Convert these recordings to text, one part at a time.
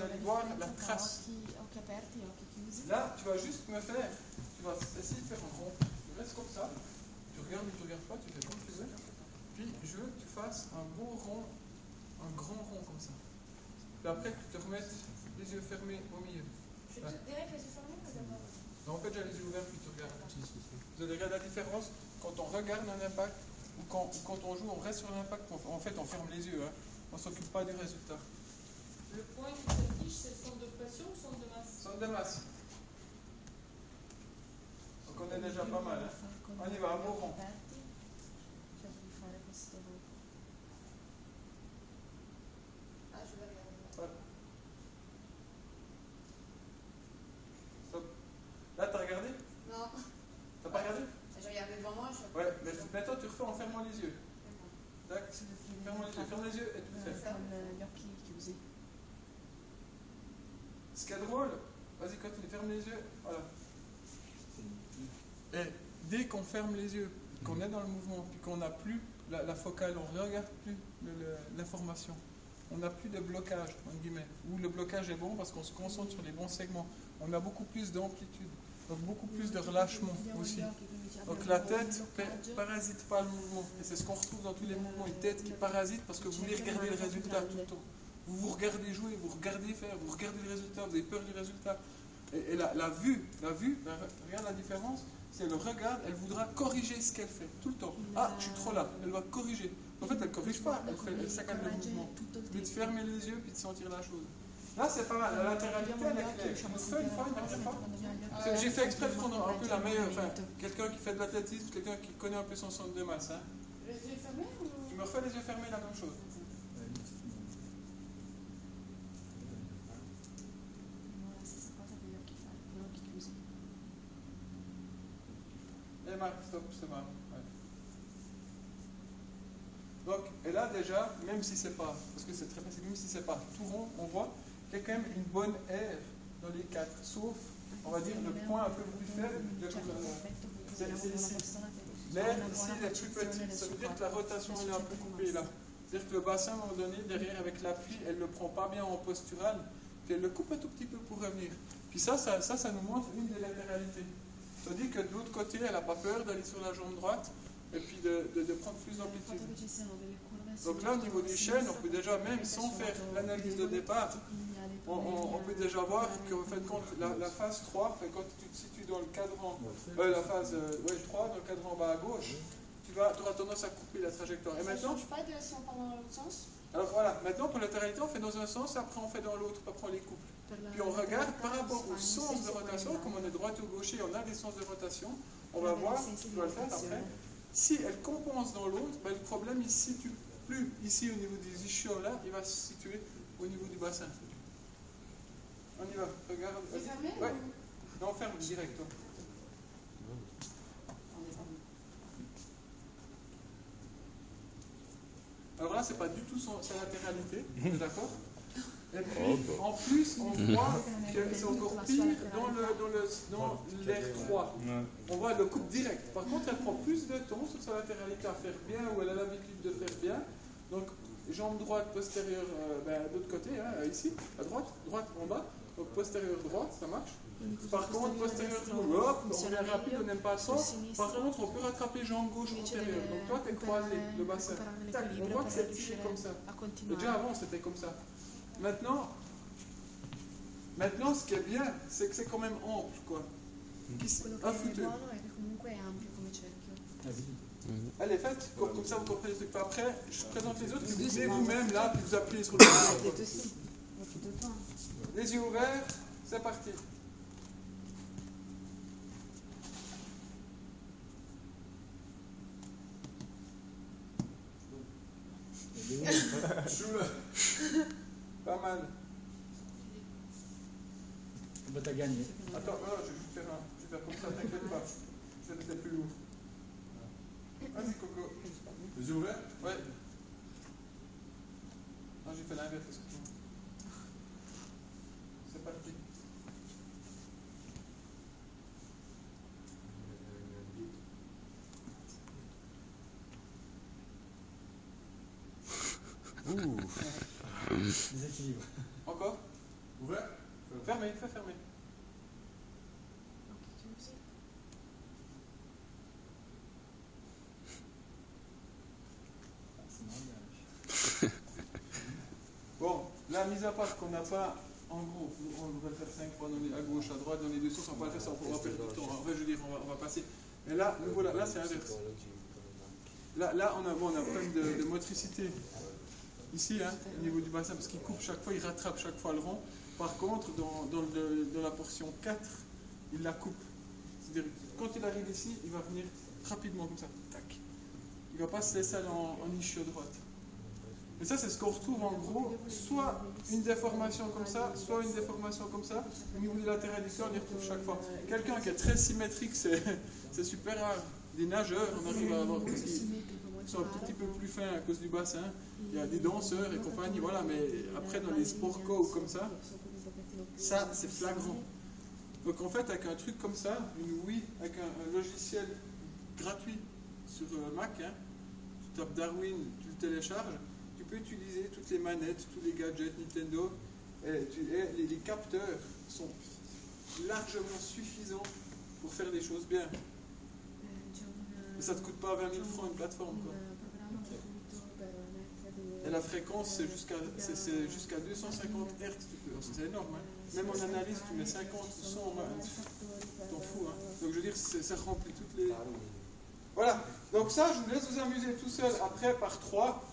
vous allez voir la trace. Là, tu vas juste me faire, tu vas essayer de faire un rond. Tu restes comme ça, tu regardes ou tu regardes pas, tu fais comme tu veux. Puis je veux que tu fasses un beau rond, un grand rond comme ça. Puis après, tu te remettes les yeux fermés au milieu. Je vais direct les yeux fermés ou d'abord? Non, en fait, j'ai les yeux ouverts puis tu regardes. Vous allez regarder la différence quand on regarde un impact ou quand on joue, on reste sur l'impact. En fait, on ferme les yeux. Hein. On ne s'occupe pas du résultat. Le point qui s'affiche, c'est le centre de pression ou le centre de masse? Centre de masse. Donc on est déjà pas mal. Hein. On y va, un beau rond. Ah, je vais regarder. Ouais. Stop. Là, t'as regardé? Non. T'as pas regardé? J'ai regardé devant moi. Ouais, mais maintenant tu refais en fermant les yeux. Tac, ferme les yeux et tu le fais. Ce qui est drôle, vas-y, continue, ferme les yeux. Voilà. Et dès qu'on ferme les yeux, qu'on est dans le mouvement, puis qu'on n'a plus la focale, on ne regarde plus l'information, on n'a plus de blocage, entre guillemets. Ou le blocage est bon parce qu'on se concentre sur les bons segments. On a beaucoup plus d'amplitude, donc beaucoup plus de relâchement aussi. Donc la tête ne parasite pas le mouvement. Et c'est ce qu'on retrouve dans tous les mouvements. Une tête qui parasite parce que vous voulez regarder le résultat tout le temps. Vous vous regardez jouer, vous regardez faire, vous regardez le résultat, vous avez peur du résultat. Et la vue, regarde la différence, si elle le regarde, elle voudra corriger ce qu'elle fait, tout le temps. Ah, je suis trop là, elle va corriger. En fait, elle ne corrige pas, elle saccade le mouvement. Mais de fermer les yeux puis de sentir la chose. Là, c'est pas mal, la latéralité, elle est claire. Je me fais une fois, une dernière fois. J'ai fait exprès de prendre un peu la meilleure, enfin, quelqu'un qui fait de l'athlétisme, quelqu'un qui connaît un peu son centre de masse. Hein. Les yeux fermés ou... Tu me refais les yeux fermés, la même chose. Et Marc, stop, c'est mal. Ouais. Donc, et là déjà, même si c'est pas, parce que c'est très facile, même si c'est pas tout rond, on voit qu'il y a quand même une bonne aire dans les quatre, sauf, on va dire, le point un peu plus faible, c'est ici. L'air ici, elle est plus petite, ça veut dire que la rotation elle est un peu coupée là. C'est-à-dire que le bassin, à un moment donné, derrière avec l'appui, elle ne le prend pas bien en postural, puis elle le coupe un tout petit peu pour revenir. Puis ça nous montre une des latéralités. Tandis que de l'autre côté, elle n'a pas peur d'aller sur la jambe droite et puis de prendre plus d'amplitude. Donc là, au niveau des chaînes, on peut déjà, même sans faire l'analyse de départ, on peut déjà voir que, en fait, la phase 3, quand tu te situes dans le cadran, la phase 3, dans le cadran bas à gauche, tu auras tendance à couper la trajectoire. Et maintenant, ça ne change pas si on part dans l'autre sens? Alors voilà, maintenant pour latéralité, on fait dans un sens, après on fait dans l'autre, après on les couple. Puis on regarde par rapport au sens de rotation, comme on est droite ou gaucher, on a des sens de rotation, on va voir, tu dois le faire après. Si elle compense dans l'autre, ben, le problème il ne se situe plus ici au niveau des ischions là, il va se situer au niveau du bassin. On y va, regarde. C'est fermé? Ouais. Non, ferme direct. Toi. Alors là, c'est pas du tout sa latéralité, d'accord? Et puis, en plus, on voit que c'est encore pire dans l'air 3. On voit le coupe direct. Par contre, elle prend plus de temps sur sa latéralité à faire bien, ou elle a l'habitude de faire bien. Donc, jambe droite, postérieure, de l'autre côté, hein, ici, à droite en bas. Donc, postérieure droite, ça marche. Par contre, postérieure droite, hop, on est rapide, on n'aime pas ça. Par contre, on peut rattraper jambe gauche antérieure. Donc, toi, tu es croisé, le bassin. Tac, on voit que c'est tiré comme ça. Et déjà avant, c'était comme ça. Maintenant, ce qui est bien, c'est que c'est quand même ample, quoi. Affûteux. Elle est faite, comme ça vous comprenez le truc. Après, je présente les autres, puis vous venez vous-même là, puis vous appuyez sur le bouton. Les yeux ouverts, c'est parti. Pas mal. Bah, t'as gagné. Attends, je vais juste faire comme ça, t'inquiète pas. C'est plus lourd. Vas-y, Coco. Les yeux ouverts? Ouais. Non, j'ai fait l'inverse, excuse-moi. C'est parti. Déséquilibre. Encore? Ouvert. Fermé, fais fermer. Bon, la mise à part qu'on n'a pas, en gros, on va faire 5 fois à gauche, à droite, dans les deux sens, on va pas faire ça, on va perdre du temps. En vrai, je veux dire, on va passer. Mais là, voilà, là c'est inverse. Là, on a un problème de motricité. Ici, hein, au niveau du bassin, parce qu'il coupe chaque fois, il rattrape chaque fois le rond. Par contre, dans la portion 4, il la coupe. C'est-à-dire, quand il arrive ici, il va venir rapidement comme ça. Tac. Il ne va pas se laisser aller en ischio-droite. Et ça, c'est ce qu'on retrouve en gros, soit une déformation comme ça, soit une déformation comme ça. Au niveau du latéral du corps, on y retrouve chaque fois. Quelqu'un qui est très symétrique, c'est super rare. Des nageurs, on arrive à avoir qui sont un petit peu plus fins à cause du bassin. Il y a des danseurs et compagnie, voilà. Mais après, dans les sports co ou comme ça, c'est flagrant. Donc en fait, avec un truc comme ça, une Wii, avec un logiciel gratuit sur Mac, hein, tu tapes Darwin, tu le télécharges. Tu peux utiliser toutes les manettes, tous les gadgets Nintendo, et les capteurs sont largement suffisants pour faire des choses bien. Mais ça ne te coûte pas 20 000 francs une plateforme, quoi. Et la fréquence, c'est jusqu'à 250 Hz, c'est énorme. Hein. Même en analyse, tu mets 50 ou 100, t'en fous. Hein. Donc je veux dire, ça remplit toutes les... Voilà, donc ça, je vous laisse vous amuser tout seul après par 3.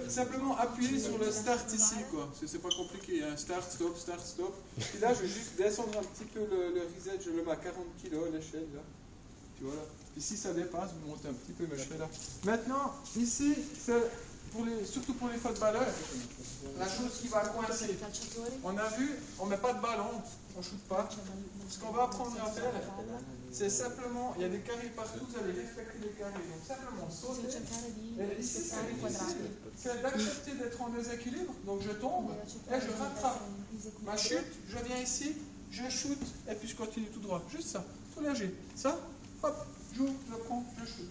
Simplement appuyer sur le start ici, quoi. C'est pas compliqué, hein. Start, stop. Et là, je vais juste descendre un petit peu le reset, je le mets à 40 kg l'échelle, là. Puis voilà. Puis si ça dépasse, vous montez un petit peu, mais je fais là. Maintenant, ici, c'est surtout pour les footballeurs, la chose qui va coincer. On a vu, on ne met pas de ballon, on ne shoot pas. Ce qu'on va apprendre à faire, c'est simplement, il y a des carrés partout, vous allez respecter les carrés. Donc simplement sauter. Et ici, c'est d'accepter d'être en déséquilibre. Donc je tombe et je rattrape ma chute, je viens ici, je shoot et puis je continue tout droit. Juste ça, tout léger. Ça, hop, j'ouvre, je prends, je shoot.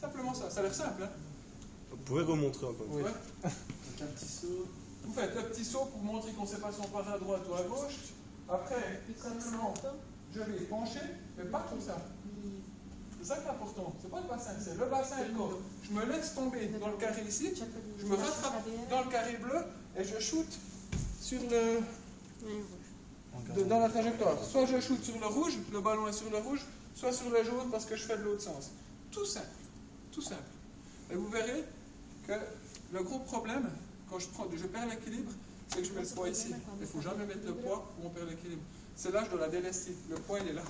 Simplement ça, ça a l'air simple. Hein. Vous pouvez remontrer encore une fois. Ouais. Avec un petit saut. Vous faites le petit saut pour montrer qu'on ne sait pas si on part à droite ou à gauche. Après, simplement, je vais pencher, mais pas comme ça. C'est ça qui est important. C'est pas le bassin, c'est le bassin et le corps. Je me laisse tomber dans le carré ici, je me rattrape dans le carré bleu et je shoot sur dans la trajectoire. Soit je shoot sur le rouge, le ballon est sur le rouge, soit sur le jaune parce que je fais de l'autre sens. Tout simple. Tout simple. Et vous verrez que le gros problème, quand je perds l'équilibre, c'est que je mets le poids ici. Il ne faut jamais mettre le poids où on perd l'équilibre. C'est là que je dois la délester. Le poids, il est là.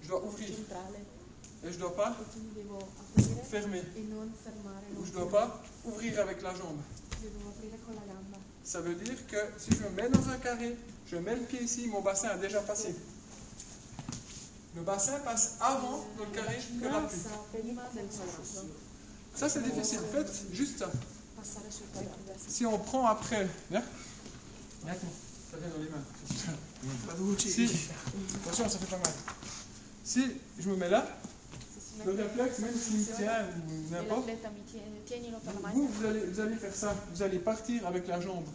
Je dois ouvrir. Et je ne dois pas fermer. Ou je ne dois pas ouvrir avec la jambe. Ça veut dire que si je me mets dans un carré, je mets le pied ici, mon bassin a déjà passé. Le bassin passe avant dans le carré que l'appui. Ça, c'est difficile. Faites juste ça. Si on prend après... Viens. Ça vient dans les mains. Si, attention, ça fait pas mal. Si je me mets là, le réflexe, même s'il me tient ou n'importe, vous allez faire ça. Vous allez partir avec la jambe.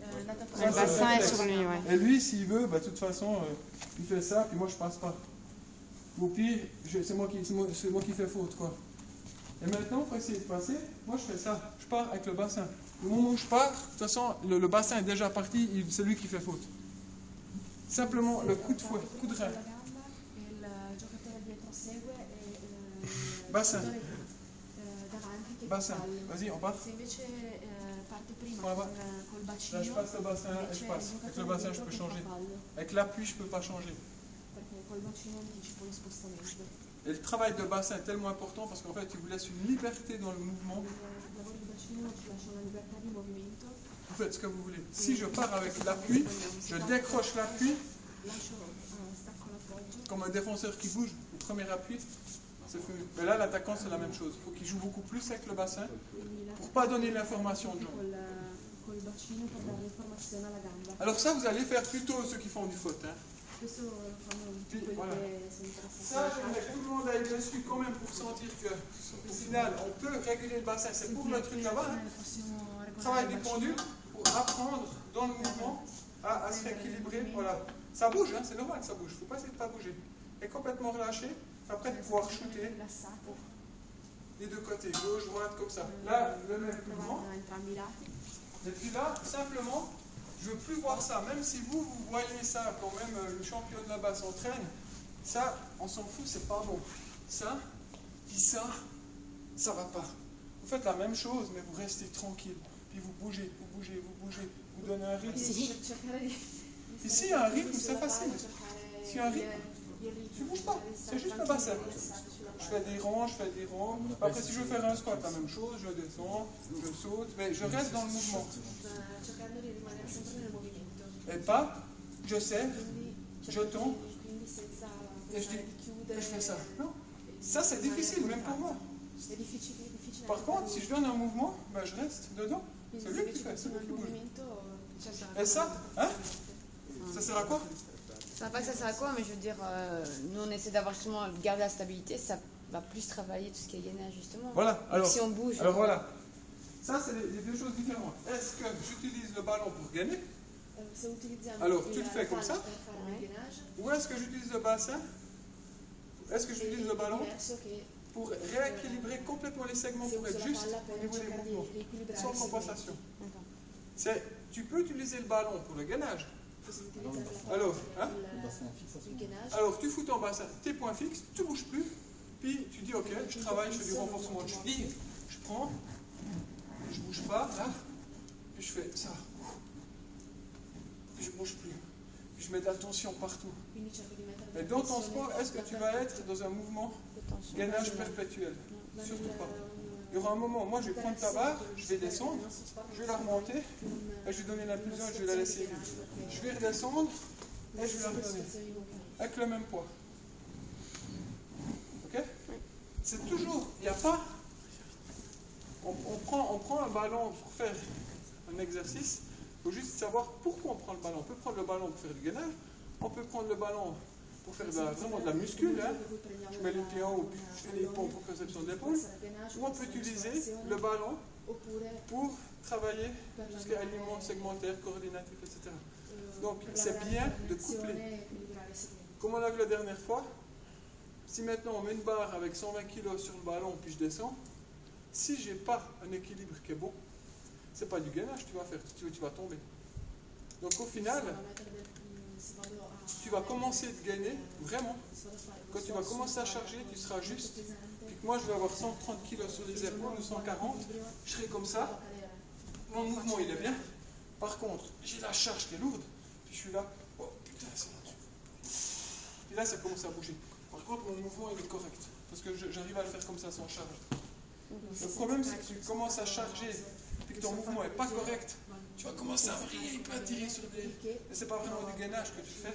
Le bassin est sur lui, ouais. Et lui, s'il veut, de toute façon, il fait ça, puis moi je passe pas. Au pire, c'est moi qui fais faute, quoi. Et maintenant, pour essayer de passer, moi je fais ça. Je pars avec le bassin. Au moment où je pars, de toute façon, le bassin est déjà parti, c'est lui qui fait faute. Simplement le coup de fouet, coup de rein. Bassin. Bassin. Vas-y, on part. Là, je passe le bassin et je passe. Avec le bassin, je peux changer. Avec l'appui, je ne peux pas changer. Et le travail de bassin est tellement important parce qu'en fait, il vous laisse une liberté dans le mouvement. Vous faites ce que vous voulez. Si je pars avec l'appui, je décroche l'appui comme un défenseur qui bouge au premier appui. Mais là, l'attaquant, c'est la même chose. Il faut qu'il joue beaucoup plus avec le bassin pour ne pas donner l'information de jambe. Alors ça, vous allez faire plutôt ceux qui font du foot. Hein. Puis, voilà. Ça, j'aimerais que tout le monde aille dessus quand même pour sentir qu'au final, on peut réguler le bassin. C'est pour le truc là-bas. Hein. Travail du pendule pour apprendre dans le mouvement à se rééquilibrer. Voilà. Ça bouge, hein, c'est normal que ça bouge. Il ne faut pas essayer de ne pas bouger. Et complètement relâché, après de pouvoir shooter des deux côtés, gauche, droite, comme ça. Là, le même mouvement. Et puis là, simplement, je ne veux plus voir ça. Même si vous voyez ça, quand même le champion de là-bas s'entraîne, ça, on s'en fout, c'est pas bon. Ça, puis ça ne va pas. Vous faites la même chose, mais vous restez tranquille. Puis vous bougez, vous bougez, vous bougez. Vous donnez un rythme. Ici, il y a un rythme, c'est facile. S'il y a un rythme, tu ne bouges pas. C'est juste le bassin. Je fais des rangs, je fais des rangs. Après, si je veux faire un squat, la même chose. Je descends, je saute, mais je reste dans le mouvement. Et pas, je serre, je tombe, et je dis, je fais ça. Non, ça c'est difficile, même pour moi. Par contre, si je donne un mouvement, ben, je reste dedans. C'est lui qui fait, c'est lui qui bouge. Et ça, hein? Ça sert à quoi? Je ne sais pas que ça sert à quoi, mais je veux dire, nous on essaie d'avoir justement garder la stabilité, ça va plus travailler tout ce qui est gainage justement. Voilà, alors, si on bouge. Alors voilà, ça c'est les deux choses différentes. Est-ce que j'utilise le ballon pour gagner? Alors tu le fais comme ça? Ou est-ce que j'utilise le bassin? Est-ce que j'utilise le ballon pour rééquilibrer complètement les segments pour être juste au niveau des mouvements, sans compensation? Tu peux utiliser le ballon pour le gainage. Alors, hein? Alors tu fous ton bassin, tes points fixes, tu ne bouges plus, puis tu dis ok, je travaille, je fais du renforcement de cheville, je prends, je ne bouge pas, là, puis je fais ça, puis je ne bouge plus, puis je mets de la tension partout. Et dans ton sport, est-ce que tu vas être dans un mouvement gainage perpétuel? Surtout pas. Il y aura un moment, moi je vais prendre ta barre, je vais descendre, je vais la remonter, et je vais donner l'impulsion et je vais la laisser vivre. Je vais redescendre, et je vais la redonner. Avec le même poids. Ok? C'est toujours, il n'y a pas... On prend un ballon pour faire un exercice, il faut juste savoir pourquoi on prend le ballon. On peut prendre le ballon pour faire du gainage, on peut prendre le ballon pour faire vraiment de la muscule, hein. Je mets les pieds en haut, je fais des pompes pour conception de l'épaule, ou on peut utiliser le ballon pour travailler tout ce qui est alignement segmentaire, coordinatif, etc. Donc c'est bien de coupler. Comme on a vu la dernière fois, si maintenant on met une barre avec 120 kg sur le ballon puis je descends, si je n'ai pas un équilibre qui est bon, c'est pas du gainage que tu vas faire, tu vas tomber. Donc au final, tu vas commencer de gagner, vraiment. Quand tu vas commencer à charger, tu seras juste. Puis que moi, je vais avoir 130 kg sur les épaules ou 140, je serai comme ça. Mon mouvement, il est bien. Par contre, j'ai la charge qui est lourde, puis je suis là. Oh putain, c'est long. Puis là, ça commence à bouger. Par contre, mon mouvement, il est correct. Parce que j'arrive à le faire comme ça sans charge. Le problème, c'est que tu commences à charger, puis que ton mouvement n'est pas correct. Tu vas commencer à vriller, pas tirer sur des... Mais ce n'est pas vraiment du gainage que tu fais.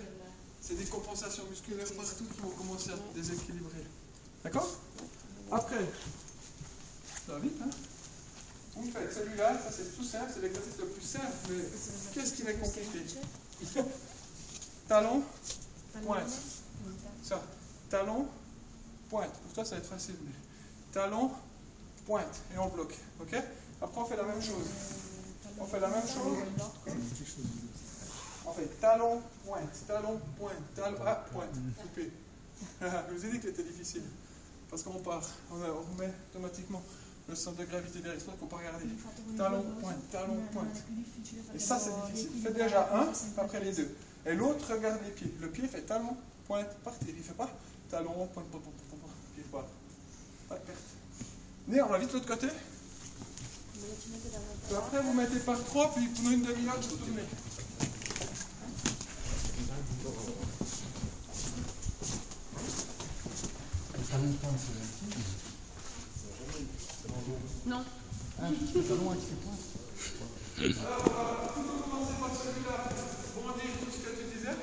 C'est des compensations musculaires partout qui vont commencer à te déséquilibrer. D'accord? Après, ça va vite, hein? Vous faites celui-là, ça c'est tout simple, c'est l'exercice le plus simple, mais qu'est-ce qui est compliqué? Talon, pointe. Ça. Talon, pointe. Pour toi, ça va être facile. Mais... Talon, pointe. Et on bloque. Ok? Après, on fait la même chose. On fait la même chose. On fait talon, pointe, talon, pointe, talon, pointe. Coupé. Je vous ai dit que c'était difficile. Parce qu'on part. On remet automatiquement le centre de gravité derrière soi qu'on peut regarder. Talon, pointe. Et ça, c'est difficile. Faites déjà un, après les deux. Et l'autre regarde les pieds. Le pied fait talon, pointe, partir. Il ne fait pas talon, pointe, pied, voilà. Pas de perte. Venez, on va vite de l'autre côté. Et après, vous mettez par 3, puis pendant une demi-heure, vous tournez. Non. C'est pas loin avec ses points. Alors, on va plutôt commencer par celui-là. Bondir tout ce que tu disais.